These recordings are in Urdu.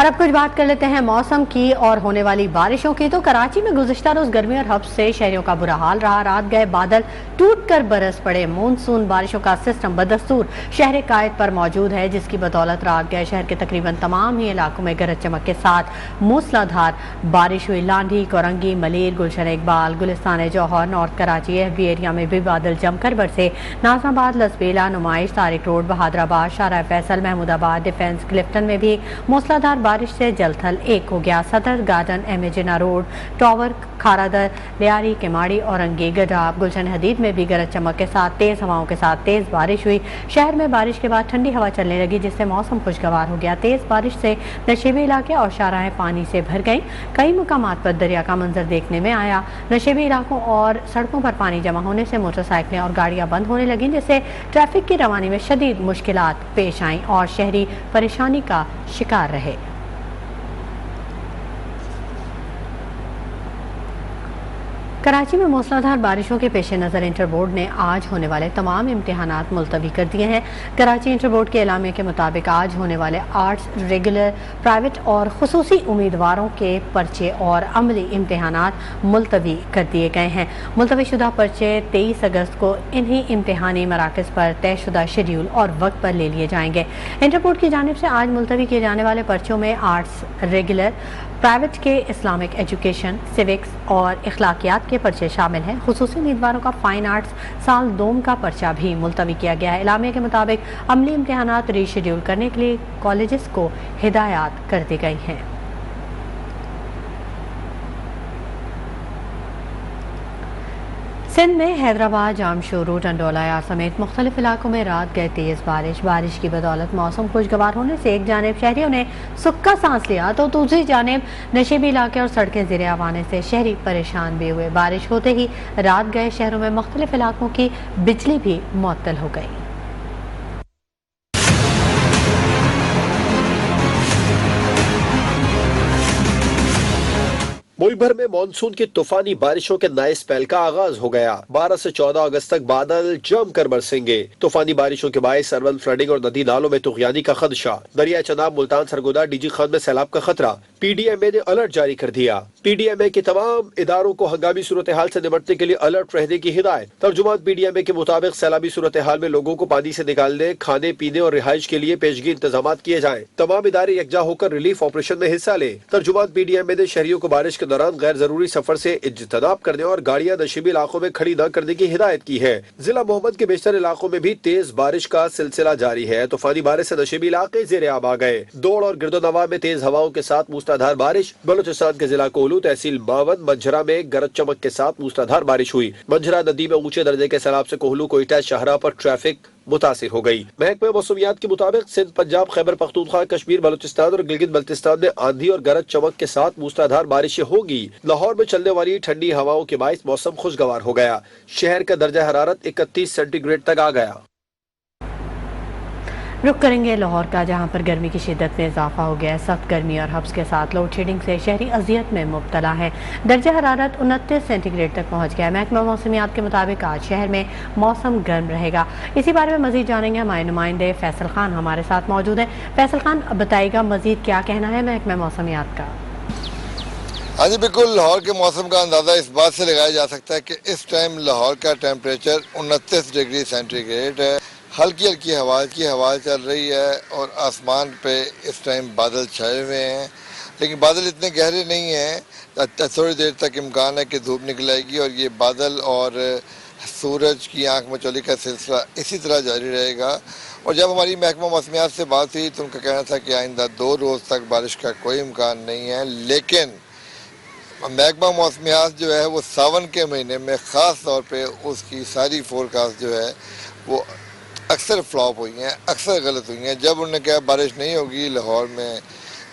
اور اب کچھ بات کر لیتے ہیں موسم کی اور ہونے والی بارشوں کی۔ تو کراچی میں گزشتہ روز گرمی اور ہبس سے شہریوں کا برا حال رہا۔ رات گئے بادل ٹوٹ کر برس پڑے۔ مونسون بارشوں کا سسٹم بدستور شہر قائد پر موجود ہے، جس کی بدولت رات گئے شہر کے تقریباً تمام ہی علاقوں میں گرج چمک کے ساتھ موسلا دھار بارش ہوئی۔ Landhi, Korangi, Malir, Gulshan Iqbal, Gulistan Jauhar, north Karachi F B area میں بھی بادل جم کر برسے۔ ناظم آباد، لسبیلا، نمائش، طارق روڈ، بہادر آباد، شارع فیصل، محمود آباد، ڈیفنس، کلفٹن میں بھی موسلا دھار بارش سے جل تھل ایک ہو گیا۔ صدر گارڈن، ایم اے جناح روڈ، ٹاور، کھارادر، لیاری، کماڑی، اورنگی، گڈھاب، گلشن حدید میں بھی گرج چمک کے ساتھ تیز ہواؤں کے ساتھ تیز بارش ہوئی۔ شہر میں بارش کے بعد ٹھنڈی ہوا چلنے لگی، جس سے موسم خوشگوار ہو گیا۔ تیز بارش سے نشیبی علاقے اور شاہراہیں پانی سے بھر گئیں۔ کئی مقامات پر دریا کا منظر دیکھنے میں آیا۔ نشیبی علاقوں اور سڑکوں پر پانی جمع ہونے سے موٹر سائیکلیں اور گاڑیاں بند ہونے لگیں، جس سے ٹریفک کی روانی میں شدید مشکلات پیش آئیں اور شہری پریشانی کا شکار رہے۔ کراچی میں موسلادھار بارشوں کے پیش نظر انٹر بورڈ نے آج ہونے والے تمام امتحانات ملتوی کر دیے ہیں۔ کراچی انٹر بورڈ کے اعلامیہ کے مطابق آج ہونے والے آرٹس، ریگولر، پرائیویٹ اور خصوصی امیدواروں کے پرچے اور عملی امتحانات ملتوی کر دیے گئے ہیں۔ ملتوی شدہ پرچے 23 اگست کو انہی امتحانی مراکز پر طے شدہ شیڈول اور وقت پر لے لیے جائیں گے۔ انٹر بورڈ کی جانب سے آج ملتوی کیے جانے والے پرچوں میں آرٹس، ریگولر، پرائیویٹ کے اسلامک ایجوکیشن، سیوکس اور اخلاقیات کے پرچے شامل ہیں۔ خصوصی امیدواروں کا فائن آرٹس سال دوم کا پرچہ بھی ملتوی کیا گیا ہے۔ اعلامیہ کے مطابق عملی امتحانات ری شیڈول کرنے کے لیے کالجز کو ہدایات کر دی گئی ہیں۔ سندھ میں حیدرآباد، جامشورو، ٹنڈولا یار سمیت مختلف علاقوں میں رات گئے تیز بارش کی بدولت موسم خوشگوار ہونے سے ایک جانب شہریوں نے سکا سانس لیا تو دوسری جانب نشیبی علاقے اور سڑکیں زیر آب آنے سے شہری پریشان بھی ہوئے۔ بارش ہوتے ہی رات گئے شہروں میں مختلف علاقوں کی بجلی بھی معطل ہو گئی۔ ملک بھر میں مانسون کی طوفانی بارشوں کے نئے اسپیل کا آغاز ہو گیا۔ 12 سے 14 اگست تک بادل جم کر برسیں گے۔ طوفانی بارشوں کے باعث اربن فلڈنگ اور ندی نالوں میں طغیانی کا خدشہ۔ دریا چناب، ملتان، سرگودا، ڈی جی خان میں سیلاب کا خطرہ۔ پی ڈی ایم اے نے الرٹ جاری کر دیا۔ پی ڈی ایم اے کے تمام اداروں کو ہنگامی صورتحال سے نمٹنے کے لیے الرٹ رہنے کی ہدایت۔ ترجمان پی ڈی ایم اے کے مطابق سیلابی صورتحال میں لوگوں کو پانی سے نکالنے، کھانے پینے اور رہائش کے لیے پیشگی انتظامات کیے جائیں۔ تمام ادارے یکجا ہو کر ریلیف آپریشن میں حصہ لیں۔ ترجمان پی ڈی ایم اے نے شہریوں کو بارش کے دوران غیر ضروری سفر سے اجتناب کرنے اور گاڑیاں نشیبی علاقوں میں کھڑی نہ کرنے کی ہدایت کی ہے۔ ضلع محمد کے بیشتر علاقوں میں بھی تیز بارش کا سلسلہ جاری ہے۔ طوفانی بارش سے نشیبی علاقے زیر آب آ گئے۔ دوڑ اور گرد و نواح میں تیز ہواؤں کے ساتھ موسلادھار بارش۔ بلوچستان کے ضلع کولو، تحصیل باون، منجھرا میں گرج چمک کے ساتھ موسلادھار بارش ہوئی۔ منجھرا ندی میں اونچے درجے کے سیلاب سے کوہلو، کوئٹہ شاہراہ پر ٹریفک متاثر ہو گئی۔ محکمہ موسمیات کے مطابق سندھ، پنجاب، خیبر پختونخوا، کشمیر، بلوچستان اور گلگت بلتستان میں آندھی اور گرج چمک کے ساتھ موسلادھار بارشیں ہوگی۔ لاہور میں چلنے والی ٹھنڈی ہواؤں کے باعث موسم خوشگوار ہو گیا۔ شہر کا درجہ حرارت 31 سینٹی گریڈ تک آ گیا۔ رخ کریں گے لاہور کا، جہاں پر گرمی کی شدت میں اضافہ ہو گیا ہے۔ سخت گرمی اور ہبس کے ساتھ لوڈ شیڈنگ سے شہری اذیت میں مبتلا ہے۔ درجہ حرارت 29 سینٹی گریڈ تک پہنچ گیا ہے۔ محکمہ موسمیات کے مطابق آج شہر میں موسم گرم رہے گا۔ اسی بارے میں مزید جانیں گے ہمارے نمائندے فیصل خان ہمارے ساتھ موجود ہیں۔ فیصل خان، بتائیے گا مزید کیا کہنا ہے محکمہ موسمیات کا؟ ہاں جی بالکل، لاہور کے موسم کا اندازہ اس بات سے لگایا جا سکتا ہے کہ اس ٹائم لاہور کا ٹیمپریچر 29 ڈگری سینٹی گریڈ ہے۔ ہلکی ہلکی ہوا چل رہی ہے اور آسمان پہ اس ٹائم بادل چھائے ہوئے ہیں، لیکن بادل اتنے گہرے نہیں ہیں۔ تھوڑی دیر تک امکان ہے کہ دھوپ نکل آئے گی اور یہ بادل اور سورج کی آنکھ مچولی کا سلسلہ اسی طرح جاری رہے گا۔ اور جب ہماری محکمہ موسمیات سے بات ہوئی تو ان کا کہنا تھا کہ آئندہ 2 روز تک بارش کا کوئی امکان نہیں ہے، لیکن محکمہ موسمیات جو ہے وہ ساون کے مہینے میں خاص طور پہ اس کی ساری فورکاسٹ جو ہے وہ اکثر فلاپ ہوئی ہیں، اکثر غلط ہوئی ہیں۔ جب انہوں نے کہا بارش نہیں ہوگی، لاہور میں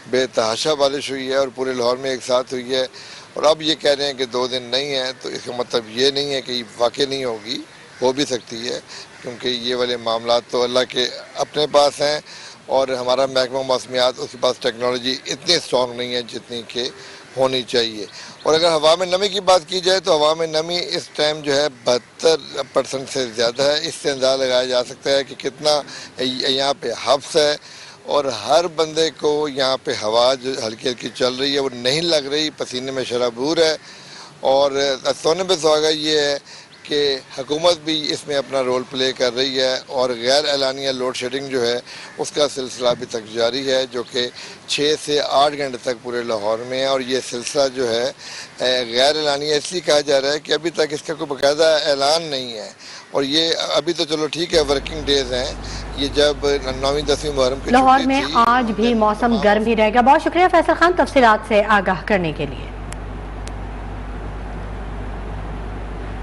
بے تحاشا بارش ہوئی ہے اور پورے لاہور میں ایک ساتھ ہوئی ہے، اور اب یہ کہہ رہے ہیں کہ 2 دن نہیں ہے، تو اس کا مطلب یہ نہیں ہے کہ یہ واقع نہیں ہوگی، ہو بھی سکتی ہے، کیونکہ یہ والے معاملات تو اللہ کے اپنے پاس ہیں اور ہمارا محکمہ موسمیات اس کے پاس ٹیکنالوجی اتنی اسٹرانگ نہیں ہے جتنی کہ ہونی چاہیے۔ اور اگر ہوا میں نمی کی بات کی جائے تو ہوا میں نمی اس ٹائم جو ہے 72% سے زیادہ ہے۔ اس سے اندازہ لگایا جا سکتا ہے کہ کتنا یہاں پہ ہبس ہے اور ہر بندے کو یہاں پہ ہوا جو ہلکی ہلکی چل رہی ہے وہ نہیں لگ رہی، پسینے میں شرابور ہے. اور سونے پہ سہاگا یہ ہے کہ حکومت بھی اس میں اپنا رول پلے کر رہی ہے، اور غیر اعلانیہ لوڈ شیڈنگ جو ہے اس کا سلسلہ ابھی تک جاری ہے، جو کہ 6 سے 8 گھنٹے تک پورے لاہور میں ہے. اور یہ سلسلہ جو ہے غیر اعلانیہ اس لیے کہا جا رہا ہے کہ ابھی تک اس کا کوئی باقاعدہ اعلان نہیں ہے. اور یہ ابھی تو چلو ٹھیک ہے، ورکنگ ڈیز ہیں، یہ جب 9ویں 10ویں محرم کی لاہور چھٹی میں تھی. آج بھی موسم گرم ہی رہے گا. بہت شکریہ فیصل خان تفصیلات سے آگاہ کرنے کے لیے.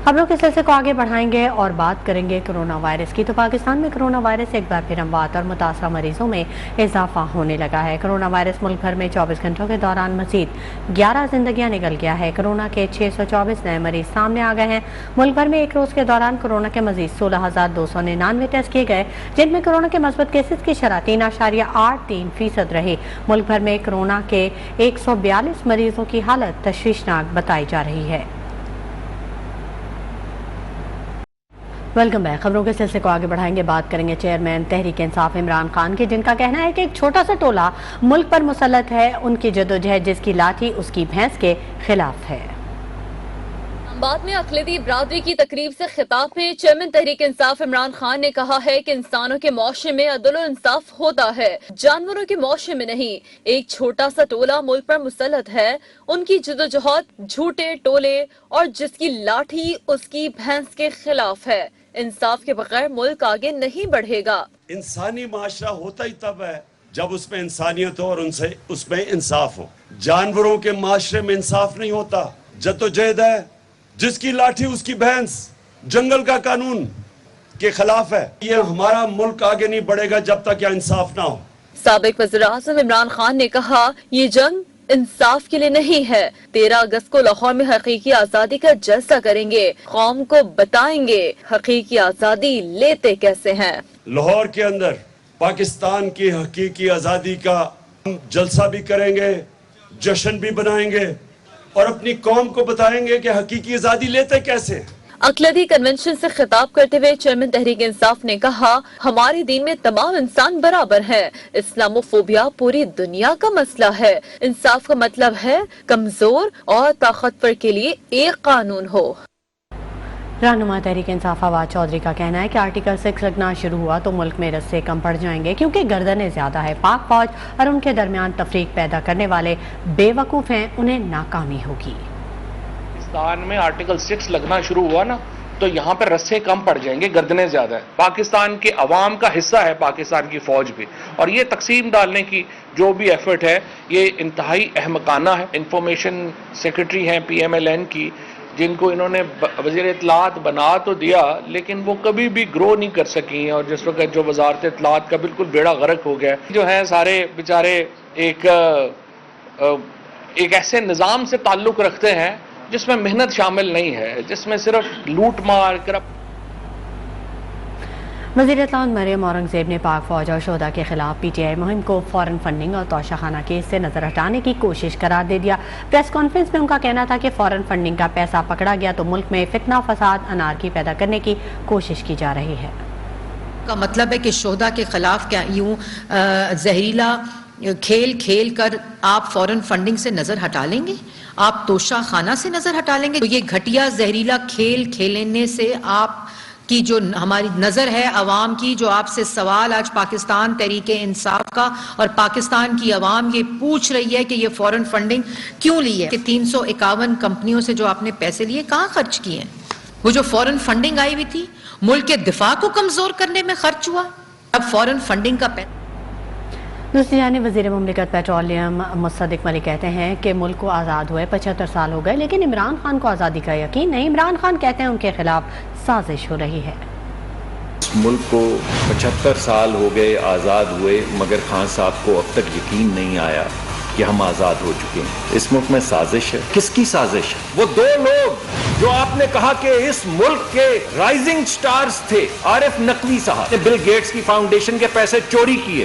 خبروں کے سلسلے کو آگے بڑھائیں گے اور بات کریں گے کرونا وائرس کی. تو پاکستان میں کرونا وائرس سے ایک بار پھر اموات اور متاثرہ مریضوں میں اضافہ ہونے لگا ہے. کرونا وائرس ملک بھر میں 24 گھنٹوں کے دوران مزید 11 زندگیاں نکل گیا ہے. کرونا کے 624 نئے مریض سامنے آ گئے ہیں. ملک بھر میں ایک روز کے دوران کرونا کے مزید 16,299 ٹیسٹ کیے گئے، جن میں کرونا کے مثبت کیسز کی شرح 3.83% رہی. ملک بھر میں کرونا کے 142 مریضوں کی حالت تشویشناک بتائی جا رہی ہے. Welcome back. خبروں کے سلسلے کو آگے بڑھائیں گے. بات کریں گے چیئرمین تحریک انصاف عمران خان کی، جن کا کہنا ہے کہ ایک چھوٹا سا ٹولہ ملک پر مسلط ہے. ان کی جدوجہد جس کی لاٹھی اس کی بھینس کے خلاف ہے. بعد میں اقلیتی برادری کی تقریب سے خطاب میں چیئرمین تحریک انصاف عمران خان نے کہا ہے کہ انسانوں کے معاشرے میں عدل و انصاف ہوتا ہے، جانوروں کے معاشرے میں نہیں. ایک چھوٹا سا ٹولہ ملک پر مسلط ہے. ان کی جدوجہد جھوٹے ٹولے اور جس کی لاٹھی اس کی بھینس کے خلاف ہے. انصاف کے بغیر ملک آگے نہیں بڑھے گا. انسانی معاشرہ ہوتا ہی تب ہے جب اس میں انسانیت ہو اور اس میں انصاف ہو. جانوروں کے معاشرے میں انصاف نہیں ہوتا. جدوجہد ہے، جس کی لاٹھی اس کی بھینس، جنگل کا قانون کے خلاف ہے. یہ ہمارا ملک آگے نہیں بڑھے گا جب تک یہ انصاف نہ ہو. سابق وزیر اعظم عمران خان نے کہا یہ جنگ انصاف کے لیے نہیں ہے. 13 اگست کو لاہور میں حقیقی آزادی کا جلسہ کریں گے. قوم کو بتائیں گے حقیقی آزادی لیتے کیسے ہیں. لاہور کے اندر پاکستان کی حقیقی آزادی کا ہم جلسہ بھی کریں گے، جشن بھی بنائیں گے اور اپنی قوم کو بتائیں گے کہ حقیقی آزادی لیتے کیسے ہیں. اقلیتی کنونشن سے خطاب کرتے ہوئے چیئرمین تحریک انصاف نے کہا ہمارے دین میں تمام انسان برابر ہیں. اسلاموفوبیا پوری دنیا کا مسئلہ ہے. انصاف کا مطلب ہے کمزور اور طاقتور کے لیے ایک قانون ہو. رہنما تحریک انصاف فواد چودھری کا کہنا ہے کہ آرٹیکل 6 لگنا شروع ہوا تو ملک میں رسے کم پڑ جائیں گے، کیونکہ گردنیں زیادہ ہے. پاک فوج اور ان کے درمیان تفریق پیدا کرنے والے بے وقوف ہیں، انہیں ناکامی ہوگی. پاکستان میں آرٹیکل 6 لگنا شروع ہوا نا تو یہاں پہ رسے کم پڑ جائیں گے، گردنیں زیادہ ہے. پاکستان کے عوام کا حصہ ہے پاکستان کی فوج بھی، اور یہ تقسیم ڈالنے کی جو بھی ایفرٹ ہے یہ انتہائی احمقانہ ہے. انفارمیشن سیکرٹری ہیں PMLN کی، جن کو انہوں نے وزیر اطلاعات بنا تو دیا لیکن وہ کبھی بھی گرو نہیں کر سکی، اور جس وقت جو وزارت اطلاعات کا بالکل بیڑا غرق ہو گیا جو ہے سارے بیچارے ایک ایسے نظام سے تعلق رکھتے ہیں جس میں محنت شامل نہیں ہے، جس میں صرف لوٹ مار کرپٹ. وزیر اطلاعات مریم اورنگزیب نے پاک فوج اور شہداء کے خلاف PTI مہم کو فورن فنڈنگ اور توشہ خانہ کیس سے نظر ہٹانے کی کوشش قرار دے دیا. پریس کانفرنس میں ان کا کہنا تھا کہ فورن فنڈنگ کا پیسہ پکڑا گیا تو ملک میں فتنہ فساد انارکی پیدا کرنے کی کوشش کی جا رہی ہے. کا مطلب ہے کہ شہداء کے خلاف کیا یوں زہریلا کھیل کر آپ فورن فنڈنگ سے نظر ہٹا لیں گے، آپ توشہ خانہ سے نظر ہٹا لیں گے؟ تو یہ گھٹیا زہریلا کھیل کھیلنے سے آپ کی جو ہماری نظر ہے عوام کی، جو آپ سے سوال آج پاکستان تحریک انصاف کا اور پاکستان کی عوام یہ پوچھ رہی ہے کہ یہ فورن فنڈنگ کیوں لی ہے، کہ 351 کمپنیوں سے جو آپ نے پیسے لیے کہاں خرچ کیے ہیں؟ وہ جو فورن فنڈنگ آئی ہوئی تھی ملک کے دفاع کو کمزور کرنے میں خرچ ہوا. اب فورن فنڈنگ کا دوسری جانب وزیر مملکت پیٹرولیم مصدق ملک کہتے ہیں کہ ملک کو آزاد ہوئے 75 سال ہو گئے لیکن عمران خان کو آزادی کا یقین نہیں. عمران خان کہتے ہیں ان کے خلاف سازش ہو رہی ہے. ملک کو 75 سال ہو گئے آزاد ہوئے مگر خان صاحب کو اب تک یقین نہیں آیا کہ ہم آزاد ہو چکے ہیں. اس ملک میں سازش ہے. کس کی سازش ہے؟ وہ دو لوگ جو آپ نے کہا کہ اس ملک کے رائزنگ سٹارز تھے، عارف نقوی صاحب نے بل گیٹس کی فاؤنڈیشن کے پیسے چوری کیے.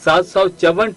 754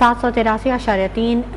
783.3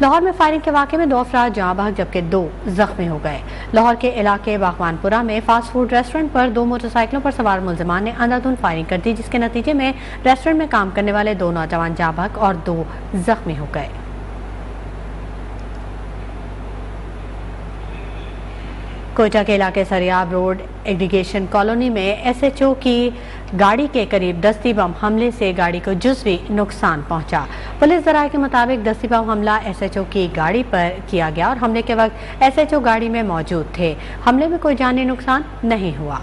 لاہور میں فائرنگ کے واقعے میں 2 افراد جاں بحق جبکہ 2 زخمی ہو گئے۔ لاہور کے علاقے باغبانپورہ میں فاسٹ فوڈ ریسٹورنٹ پر 2 موٹر سائیکلوں پر سوار ملزمان نے اندھادھند فائرنگ کر دی، جس کے نتیجے میں ریسٹورنٹ میں کام کرنے والے 2 نوجوان جاں بحق اور 2 زخمی ہو گئے۔ کوئٹہ کے علاقے سریاب روڈ ایگریگیشن کالونی میں ایس ایچ او کی گاڑی کے قریب دستی بم حملے سے گاڑی کو جزوی نقصان پہنچا۔ پولیس ذرائع کے مطابق دستی بم حملہ ایس ایچ او کی گاڑی پر کیا گیا اور حملے کے وقت ایس ایچ او گاڑی میں موجود تھے۔ حملے میں کوئی جانی نقصان نہیں ہوا۔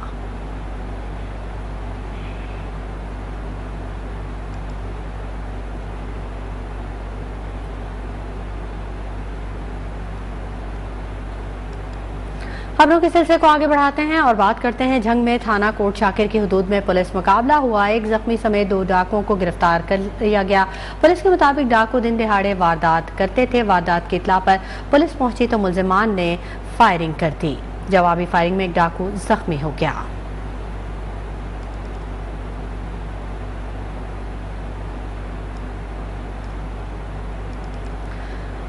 خبروں کے سلسلے کو آگے بڑھاتے ہیں اور بات کرتے ہیں جھنگ میں تھانہ کوٹ شاکر کی حدود میں پولیس مقابلہ ہوا۔ 1 زخمی سمیت 2 ڈاکوؤں کو گرفتار کر لیا گیا۔ پولیس کے مطابق ڈاکو دن دہاڑے واردات کرتے تھے۔ واردات کی اطلاع پر پولیس پہنچی تو ملزمان نے فائرنگ کر دی۔ جوابی فائرنگ میں 1 ڈاکو زخمی ہو گیا۔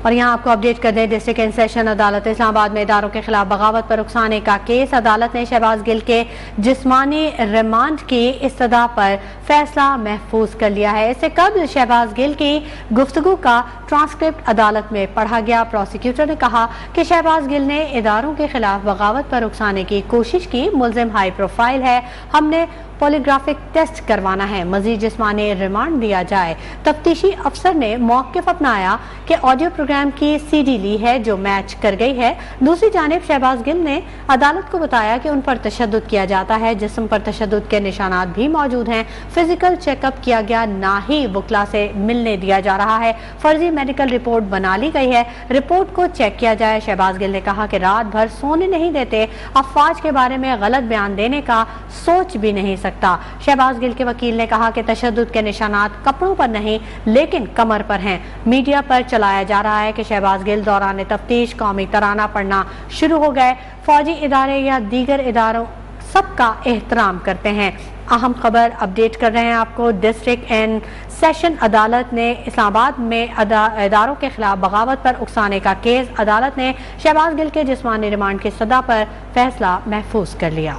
اور یہاں آپ کو اپڈیٹ کر دیں، ڈسٹرکٹ اینڈ سیشن عدالت اسلام آباد میں اداروں کے خلاف بغاوت پر اکسانے کا کیس۔ عدالت نے شہباز گل کے جسمانی ریمانڈ کی استدعا پر فیصلہ محفوظ کر لیا ہے۔ اس سے قبل شہباز گل کی گفتگو کا ٹرانسکرپٹ عدالت میں پڑھا گیا۔ پروسیکیوٹر نے کہا کہ شہباز گل نے اداروں کے خلاف بغاوت پر اکسانے کی کوشش کی۔ ملزم ہائی پروفائل ہے، ہم نے پولیگرافک ٹیسٹ کروانا ہے، مزید جسمانی ریمانڈ دیا جائے۔ تفتیشی افسر نے موقف اپنایا کہ آڈیو پروگرام کی سی ڈی لی ہے جو میچ کر گئی ہے۔ دوسری جانب شہباز گل نے عدالت کو بتایا کہ ان پر تشدد کیا جاتا ہے، جسم پر تشدد کے نشانات بھی موجود ہیں، فزیکل چیک اپ کیا گیا، نہ ہی وکلا سے ملنے دیا جا رہا ہے، فرضی میڈیکل رپورٹ بنا لی گئی ہے، رپورٹ کو چیک کیا جائے۔ شہباز گل نے کہا کہ رات بھر سونے نہیں دیتے، افواج کے بارے میں غلط بیان دینے کا سوچ بھی نہیں سکتا۔ شہباز گل کے وکیل نے کہا کہ تشدد کے نشانات کپڑوں پر نہیں لیکن کمر پر ہیں۔ میڈیا پر چلایا جا رہا ہے کہ شہباز گل دوران تفتیش قومی ترانہ پڑھنا شروع ہو گئے، فوجی ادارے یا دیگر اداروں سب کا احترام کرتے ہیں۔ اہم خبر اپڈیٹ کر رہے ہیں آپ کو۔ ڈسٹرکٹ اینڈ سیشن عدالت نے اسلام آباد میں اداروں کے خلاف بغاوت پر اکسانے کا کیس۔ عدالت نے شہباز گل کے جسمانی ریمانڈ کی استدعا پر فیصلہ محفوظ کر لیا۔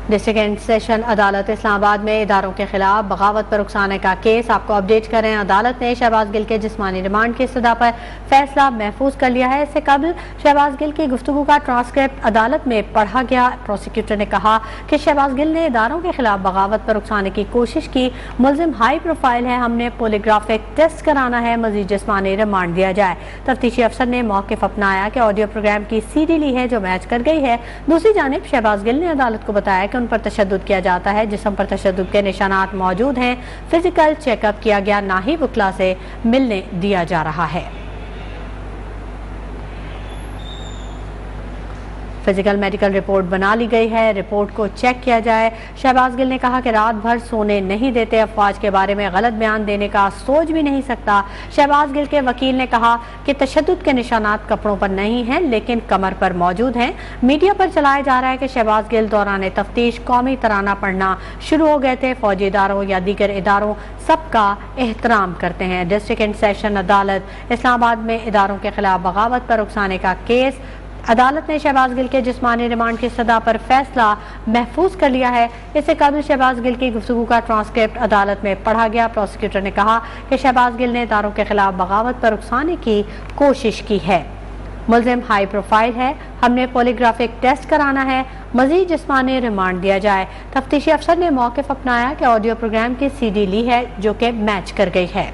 ڈسٹرکٹ اینڈ سیشن عدالت اسلام آباد میں اداروں کے خلاف بغاوت پر اکسانے کا کیس آپ کو اپڈیٹ کر رہے ہیں۔ عدالت نے شہباز گل کے جسمانی ریمانڈ کی استدعا پر فیصلہ محفوظ کر لیا ہے۔ اس سے قبل شہباز گل کی گفتگو کا ٹرانسکرپٹ عدالت میں پڑھا گیا۔ پروسیکیوٹر نے کہا کہ شہباز گل نے اداروں کے خلاف بغاوت پر اکسانے کی کوشش کی، ملزم ہائی پروفائل ہے، ہم نے پولیگرافک ٹیسٹ کرانا ہے، مزید جسمانی ریمانڈ دیا جائے۔ تفتیشی افسر نے موقف اپنایا کہ آڈیو پروگرام کی سی ڈی لی ہے جو میچ کر گئی ہے۔ دوسری جانب شہباز گل نے عدالت کو بتایا کہ ان پر تشدد کیا جاتا ہے، جسم پر تشدد کے نشانات موجود ہیں، فزیکل چیک اپ کیا گیا، نہ ہی وکلا سے ملنے دیا جا رہا ہے۔ فزیکل میڈیکل رپورٹ بنا لی گئی ہے، رپورٹ کو چیک کیا جائے۔ شہباز گل نے کہا کہ رات بھر سونے نہیں دیتے، افواج کے بارے میں غلط بیان دینے کا سوچ بھی نہیں سکتا۔ شہباز گل کے وکیل نے کہا کہ تشدد کے نشانات کپڑوں پر نہیں ہیں لیکن کمر پر موجود ہیں۔ میڈیا پر چلایا جا رہا ہے کہ شہباز گل دوران تفتیش قومی ترانہ پڑھنا شروع ہو گئے تھے، فوجی اداروں یا دیگر اداروں سب کا احترام کرتے ہیں۔ ڈسٹرکٹ اینڈ سیشن عدالت اسلام آباد میں اداروں کے خلاف بغاوت پر اکسانے کا کیس۔ عدالت نے شہباز گل کے جسمانی ریمانڈ کی استدعا پر فیصلہ محفوظ کر لیا ہے۔ اس سے قبل شہباز گل کی گفتگو کا ٹرانسکرپٹ عدالت میں پڑھا گیا۔ پروسیکیوٹر نے کہا کہ شہباز گل نے اداروں کے خلاف بغاوت پر اکسانے کی کوشش کی ہے، ملزم ہائی پروفائل ہے، ہم نے پولیگرافک ٹیسٹ کرانا ہے، مزید جسمانی ریمانڈ دیا جائے۔ تفتیشی افسر نے موقف اپنایا کہ آڈیو پروگرام کی سی ڈی لی ہے جو کہ میچ کر گئی ہے۔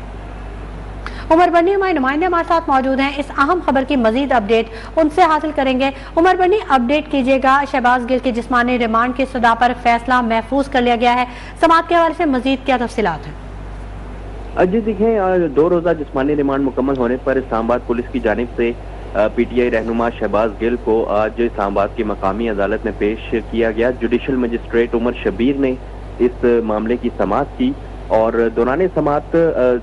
عمر بنی ہمارے نمائندے ہمارے ساتھ موجود ہیں، اس اہم خبر کی مزید اپڈیٹ ان سے حاصل کریں گے۔ عمر بنی اپڈیٹ کیجیے گا، شہباز گل کی جسمانی ریمانڈ کی استدعا پر فیصلہ محفوظ کر لیا گیا ہے، سماعت کے حوالے سے مزید کیا تفصیلات ہیں؟ جی دیکھیں، 2 روزہ جسمانی ریمانڈ مکمل ہونے پر اسلام آباد پولیس کی جانب سے پی ٹی آئی رہنما شہباز گل کو آج اسلام آباد کی مقامی عدالت میں پیش کیا گیا۔ جوڈیشل مجسٹریٹ عمر شبیر نے اس معاملے کی سماعت کی اور دوران سماعت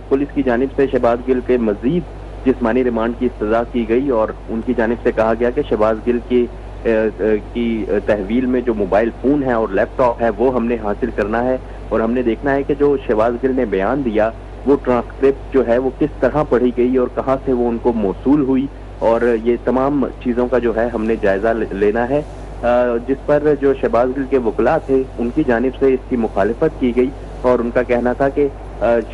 پولیس کی جانب سے شہباز گل کے مزید جسمانی ریمانڈ کی استدعا کی گئی اور ان کی جانب سے کہا گیا کہ شہباز گل کی تحویل میں جو موبائل فون ہے اور لیپ ٹاپ ہے وہ ہم نے حاصل کرنا ہے اور ہم نے دیکھنا ہے کہ جو شہباز گل نے بیان دیا وہ ٹرانسکرپٹ جو ہے وہ کس طرح پڑھی گئی اور کہاں سے وہ ان کو موصول ہوئی، اور یہ تمام چیزوں کا جو ہے ہم نے جائزہ لینا ہے، جس پر جو شہباز گل کے وکلاء تھے ان کی جانب سے اس کی مخالفت کی گئی، اور ان کا کہنا تھا کہ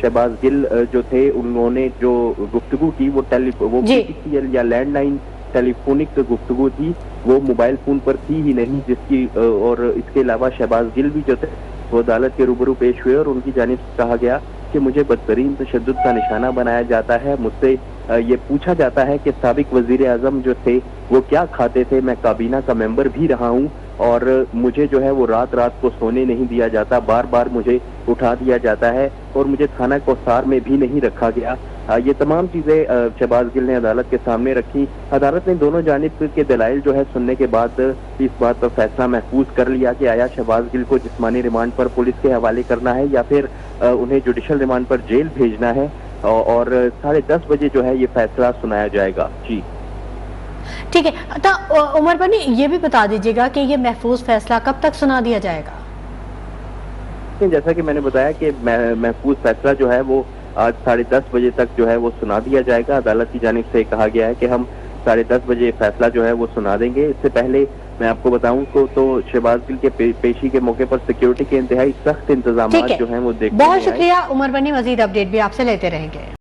شہباز گل جو تھے انہوں نے جو گفتگو کی وہ PTCL یا لینڈ لائن ٹیلی فونک گفتگو تھی، وہ موبائل فون پر تھی ہی نہیں، جس کی اور اس کے علاوہ شہباز گل بھی جو تھے وہ عدالت کے روبرو پیش ہوئے اور ان کی جانب سے کہا گیا کہ مجھے بدترین تشدد کا نشانہ بنایا جاتا ہے، مجھ سے یہ پوچھا جاتا ہے کہ سابق وزیر اعظم جو تھے وہ کیا کھاتے تھے، میں کابینہ کا ممبر بھی رہا ہوں اور مجھے جو ہے وہ رات رات کو سونے نہیں دیا جاتا، بار بار مجھے اٹھا دیا جاتا ہے اور مجھے تھانہ کوثار میں بھی نہیں رکھا گیا۔ یہ تمام چیزیں شہباز گل نے عدالت کے سامنے رکھی۔ عدالت نے دونوں جانب کے دلائل جو ہے سننے کے بعد اس بات پر فیصلہ محفوظ کر لیا کہ آیا شہباز گل کو جسمانی ریمانڈ پر پولیس کے حوالے کرنا ہے یا پھر انہیں جوڈیشل ریمانڈ پر جیل بھیجنا ہے، اور 10:30 بجے جو ہے یہ فیصلہ سنایا جائے گا۔ جی ٹھیک ہے، تو عمر بنی یہ بھی بتا دیجیے گا کہ یہ محفوظ فیصلہ کب تک سنا دیا جائے گا؟ جیسا کہ میں نے بتایا کہ محفوظ فیصلہ جو ہے وہ آج 10:30 بجے تک جو ہے وہ سنا دیا جائے گا۔ عدالت کی جانب سے کہا گیا ہے کہ ہم 10:30 بجے فیصلہ جو ہے وہ سنا دیں گے۔ اس سے پہلے میں آپ کو بتاؤں تو شہباز گل کے پیشی کے موقع پر سیکیورٹی کے انتہائی سخت انتظامات جو ہیں وہ دیکھنے میں آئے۔ بہت شکریہ عمر بنی، مزید اپڈیٹ بھی آپ سے لیتے رہیں گے۔